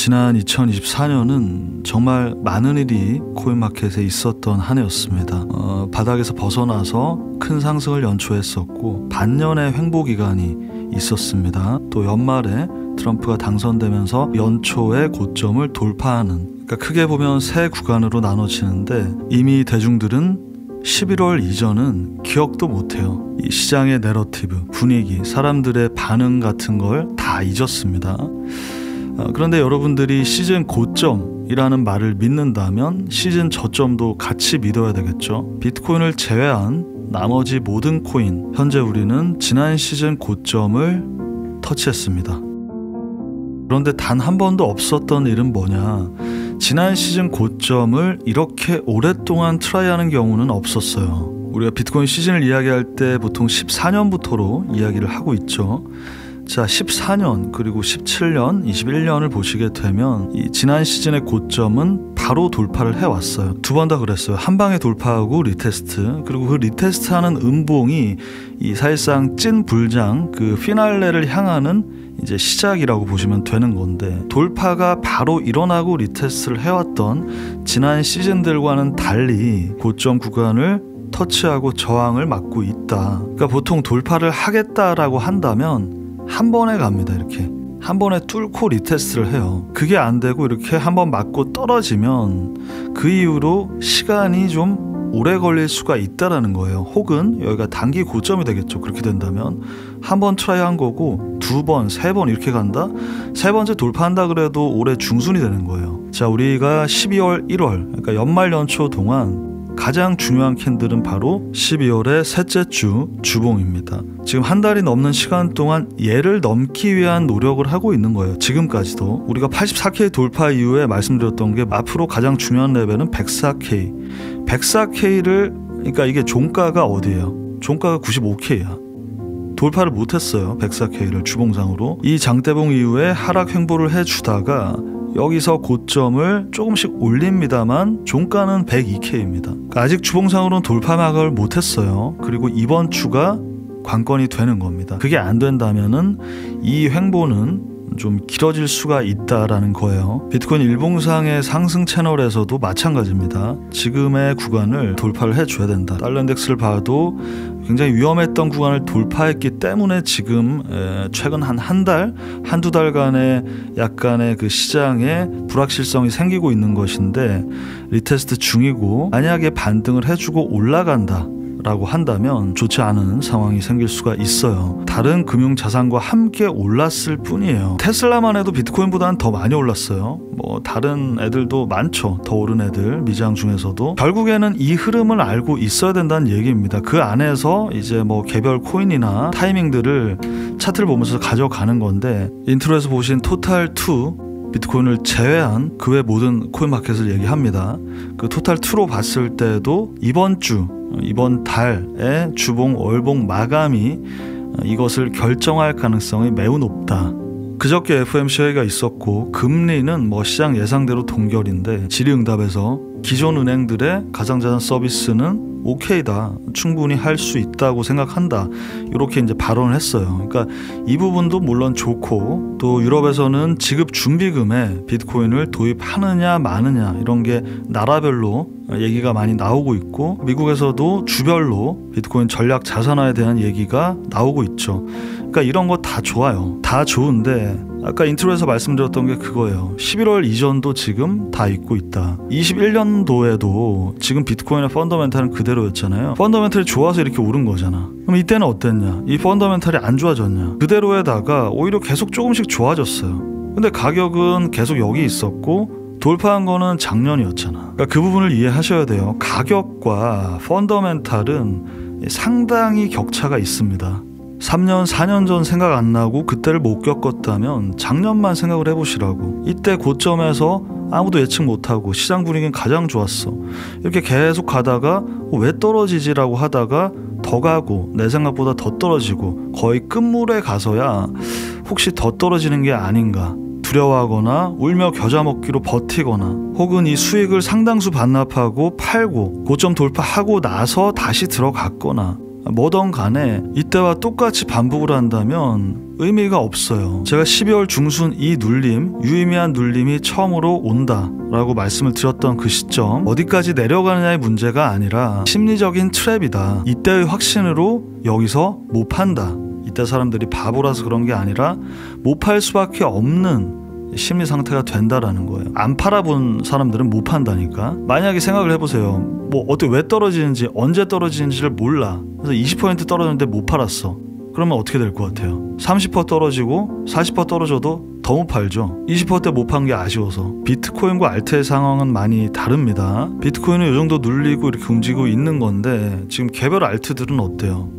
지난 2024년은 정말 많은 일이 코인마켓에 있었던 한 해였습니다. 바닥에서 벗어나서 큰 상승을 연초했었고 반년의 횡보 기간이 있었습니다. 또 연말에 트럼프가 당선되면서 연초의 고점을 돌파하는, 그러니까 크게 보면 세 구간으로 나눠지는데 이미 대중들은 11월 이전은 기억도 못해요. 이 시장의 내러티브, 분위기, 사람들의 반응 같은 걸 다 잊었습니다. 그런데 여러분들이 시즌 고점이라는 말을 믿는다면 시즌 저점도 같이 믿어야 되겠죠. 비트코인을 제외한 나머지 모든 코인, 현재 우리는 지난 시즌 고점을 터치했습니다. 그런데 단 한 번도 없었던 일은 뭐냐, 지난 시즌 고점을 이렇게 오랫동안 트라이하는 경우는 없었어요. 우리가 비트코인 시즌을 이야기할 때 보통 14년부터로 이야기를 하고 있죠. 자, 14년 그리고 17년, 21년을 보시게 되면 이 지난 시즌의 고점은 바로 돌파를 해왔어요. 두 번 다 그랬어요. 한 방에 돌파하고 리테스트, 그리고 그 리테스트하는 음봉이 이 사실상 찐 불장, 그 피날레를 향하는 이제 시작이라고 보시면 되는 건데, 돌파가 바로 일어나고 리테스트를 해왔던 지난 시즌들과는 달리 고점 구간을 터치하고 저항을 맞고 있다. 그러니까 보통 돌파를 하겠다라고 한다면 한 번에 갑니다. 이렇게 한 번에 뚫고 리테스트를 해요. 그게 안 되고 이렇게 한 번 맞고 떨어지면 그 이후로 시간이 좀 오래 걸릴 수가 있다라는 거예요. 혹은 여기가 단기 고점이 되겠죠. 그렇게 된다면 한 번 트라이 한 거고 두 번, 세 번 이렇게 간다? 세 번째 돌파한다 그래도 올해 중순이 되는 거예요. 자, 우리가 12월, 1월, 그러니까 연말 연초 동안 가장 중요한 캔들은 바로 12월의 셋째 주 주봉입니다. 지금 한 달이 넘는 시간 동안 얘를 넘기 위한 노력을 하고 있는 거예요. 지금까지도 우리가 84K 돌파 이후에 말씀드렸던 게 앞으로 가장 중요한 레벨은 104K. 104K를, 그러니까 이게 종가가 어디예요? 종가가 95K야. 돌파를 못했어요. 104K를 주봉상으로. 이 장대봉 이후에 하락 횡보를 해주다가 여기서 고점을 조금씩 올립니다만 종가는 102K입니다. 그러니까 아직 주봉상으로는 돌파막을 못했어요. 그리고 이번 주가 관건이 되는 겁니다. 그게 안 된다면은 이 횡보는 좀 길어질 수가 있다라는 거예요. 비트코인 일봉상의 상승 채널에서도 마찬가지입니다. 지금의 구간을 돌파를 해줘야 된다. 달러 인덱스를 봐도 굉장히 위험했던 구간을 돌파했기 때문에 지금 최근 한 달, 한두 달간의 약간의 그 시장에 불확실성이 생기고 있는 것인데, 리테스트 중이고 만약에 반등을 해주고 올라간다 라고 한다면 좋지 않은 상황이 생길 수가 있어요. 다른 금융자산과 함께 올랐을 뿐이에요. 테슬라만 해도 비트코인보다는 더 많이 올랐어요. 뭐 다른 애들도 많죠. 더 오른 애들, 미장 중에서도. 결국에는 이 흐름을 알고 있어야 된다는 얘기입니다. 그 안에서 이제 뭐 개별 코인이나 타이밍들을 차트를 보면서 가져가는 건데, 인트로에서 보신 토탈2, 비트코인을 제외한 그 외 모든 코인마켓을 얘기합니다. 그 토탈2로 봤을 때도 이번 달의 주봉, 월봉 마감이 이것을 결정할 가능성이 매우 높다. 그저께 FOMC 회의가 있었고 금리는 뭐 시장 예상대로 동결인데, 질의응답에서 기존 은행들의 가상자산 서비스는 오케이다, 충분히 할 수 있다고 생각한다, 이렇게 이제 발언을 했어요. 그러니까 이 부분도 물론 좋고, 또 유럽에서는 지급 준비금에 비트코인을 도입하느냐 마느냐 이런 게 나라별로 얘기가 많이 나오고 있고, 미국에서도 주별로 비트코인 전략 자산화에 대한 얘기가 나오고 있죠. 그러니까 이런 거 다 좋아요. 다 좋은데 아까 인트로에서 말씀드렸던 게 그거예요. 11월 이전도 지금 다 있고 있다. 21년도에도 지금 비트코인의 펀더멘탈은 그대로였잖아요. 펀더멘탈이 좋아서 이렇게 오른 거잖아. 그럼 이때는 어땠냐? 이 펀더멘탈이 안 좋아졌냐? 그대로에다가 오히려 계속 조금씩 좋아졌어요. 근데 가격은 계속 여기 있었고 돌파한 거는 작년이었잖아. 그러니까 그 부분을 이해하셔야 돼요. 가격과 펀더멘탈은 상당히 격차가 있습니다. 3년, 4년 전 생각 안 나고 그때를 못 겪었다면 작년만 생각을 해보시라고. 이때 고점에서 아무도 예측 못하고 시장 분위기는 가장 좋았어. 이렇게 계속 가다가 왜 떨어지지라고 하다가 더 가고 내 생각보다 더 떨어지고 거의 끝물에 가서야 혹시 더 떨어지는 게 아닌가 두려워하거나 울며 겨자 먹기로 버티거나, 혹은 이 수익을 상당수 반납하고 팔고 고점 돌파하고 나서 다시 들어갔거나, 뭐든 간에 이때와 똑같이 반복을 한다면 의미가 없어요. 제가 12월 중순 이 눌림, 유의미한 눌림이 처음으로 온다 라고 말씀을 드렸던 그 시점, 어디까지 내려가느냐의 문제가 아니라 심리적인 트랩이다. 이때의 확신으로 여기서 못 판다. 이때 사람들이 바보라서 그런 게 아니라 못 팔 수밖에 없는 심리 상태가 된다라는 거예요. 안 팔아본 사람들은 못 판다니까. 만약에 생각을 해보세요. 뭐 어떻게 왜 떨어지는지, 언제 떨어지는지를 몰라. 그래서 20% 떨어졌는데 못 팔았어. 그러면 어떻게 될 것 같아요? 30% 떨어지고 40% 떨어져도 더 못 팔죠. 20%대 못 판 게 아쉬워서. 비트코인과 알트의 상황은 많이 다릅니다. 비트코인은 이 정도 눌리고 이렇게 움직이고 있는 건데 지금 개별 알트들은 어때요?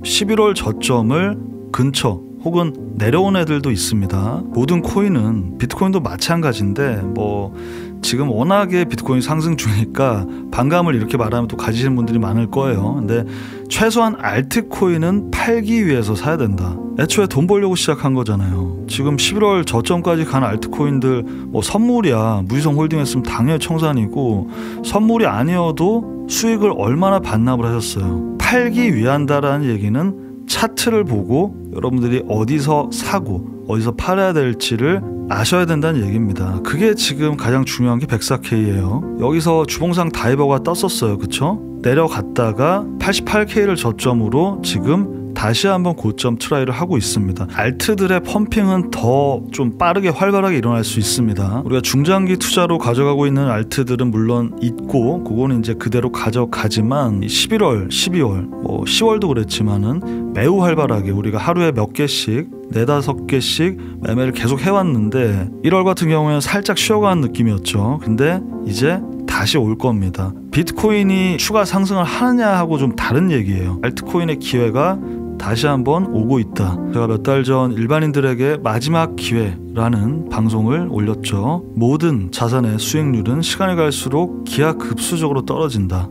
11월 저점을 근처 혹은 내려온 애들도 있습니다. 모든 코인은, 비트코인도 마찬가지인데 뭐 지금 워낙에 비트코인 상승 중이니까 반감을 이렇게 말하면 또 가지시는 분들이 많을 거예요. 근데 최소한 알트코인은 팔기 위해서 사야 된다. 애초에 돈 벌려고 시작한 거잖아요. 지금 11월 저점까지 간 알트코인들 뭐 선물이야. 무지성 홀딩 했으면 당연히 청산이고, 선물이 아니어도 수익을 얼마나 반납을 하셨어요. 팔기 위한다라는 얘기는 차트를 보고 여러분들이 어디서 사고 어디서 팔아야 될지를 아셔야 된다는 얘기입니다. 그게 지금 가장 중요한 게 백사K예요. 여기서 주봉상 다이버가 떴었어요. 그쵸? 내려갔다가 88K를 저점으로 지금 다시 한번 고점 트라이를 하고 있습니다. 알트들의 펌핑은 더 좀 빠르게 활발하게 일어날 수 있습니다. 우리가 중장기 투자로 가져가고 있는 알트들은 물론 있고 그거는 이제 그대로 가져가지만 11월, 12월, 뭐 10월도 그랬지만은 매우 활발하게 우리가 하루에 몇 개씩 4-5개씩 매매를 계속 해왔는데 1월 같은 경우에는 살짝 쉬어가는 느낌이었죠. 근데 이제 다시 올 겁니다. 비트코인이 추가 상승을 하느냐 하고 좀 다른 얘기예요. 알트코인의 기회가 다시 한번 오고 있다. 제가 몇 달 전 일반인들에게 마지막 기회라는 방송을 올렸죠. 모든 자산의 수익률은 시간이 갈수록 기하급수적으로 떨어진다.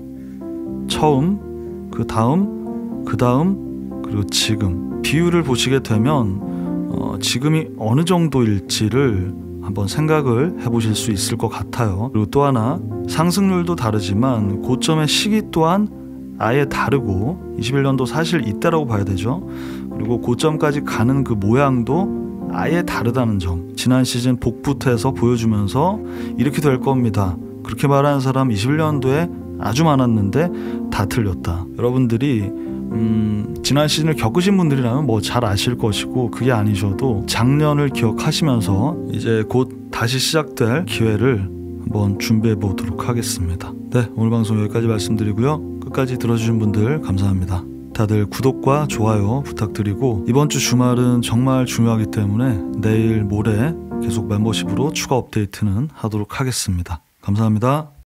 처음, 그 다음, 그리고 지금. 비율을 보시게 되면 지금이 어느 정도일지를 한번 생각을 해보실 수 있을 것 같아요. 그리고 또 하나, 상승률도 다르지만 고점의 시기 또한 아예 다르고 21년도 사실 이때라고 봐야 되죠. 그리고 고점까지 가는 그 모양도 아예 다르다는 점, 지난 시즌 복붙해서 보여주면서 이렇게 될 겁니다. 그렇게 말하는 사람 21년도에 아주 많았는데 다 틀렸다. 여러분들이 지난 시즌을 겪으신 분들이라면 뭐 잘 아실 것이고, 그게 아니셔도 작년을 기억하시면서 이제 곧 다시 시작될 기회를 한번 준비해 보도록 하겠습니다. 네, 오늘 방송 여기까지 말씀드리고요. 끝까지 들어주신 분들 감사합니다. 다들 구독과 좋아요 부탁드리고, 이번 주 주말은 정말 중요하기 때문에 내일 모레 계속 멤버십으로 추가 업데이트는 하도록 하겠습니다. 감사합니다.